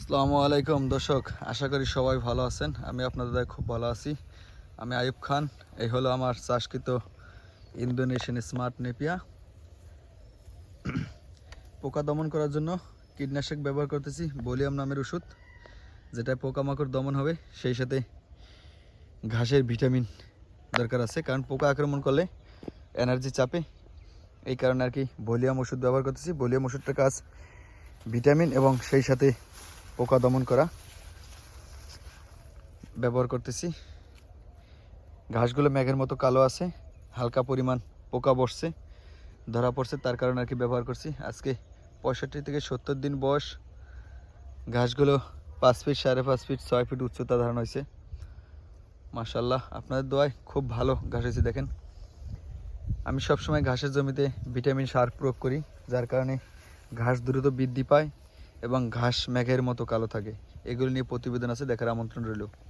আসসালামু আলাইকুম দর্শক, আশা করি সবাই ভালো আছেন। আমি আপনাদের খুব ভালো আছি। আমি আইয়ুব খান। এই হলো আমার চাষকৃত ইন্দোনেশিয়ান স্মার্ট নেপিয়া। পোকা দমন করার জন্য কীটনাশক ব্যবহার করতেছি বলিয়াম নামের ওষুধ, যেটা পোকামাকড় দমন হবে, সেই সাথে ঘাসের ভিটামিন দরকার আছে, কারণ পোকা আক্রমণ করলে এনার্জি চাপে। এই কারণে আর কি বলিয়াম ওষুধ ব্যবহার করতেছি। বলিয়াম ওষুধটার কাজ ভিটামিন এবং সেই সাথে পোকা দমন করা। ব্যবহার করতেছি। ঘাসগুলো মেঘের মতো কালো আছে, হালকা পরিমাণ পোকা বসছে, ধরা পড়ছে, তার কারণে আর কি ব্যবহার করছি। আজকে 65 থেকে 70 দিন বয়স। ঘাসগুলো 5 ফিট, 5.5 ফিট, 6 ফিট উচ্চতা ধারণ হয়েছে। মাশাআল্লাহ, আপনাদের দোয়ায় খুব ভালো ঘাস হয়েছে। দেখেন, আমি সবসময় ঘাসের জমিতে ভিটামিন সার প্রয়োগ করি, যার কারণে ঘাস দ্রুত বৃদ্ধি পায় এবং ঘাস মেঘের মতো কালো থাকে। এগুলো নিয়ে প্রতিবেদন আছে, দেখার আমন্ত্রণ রইল।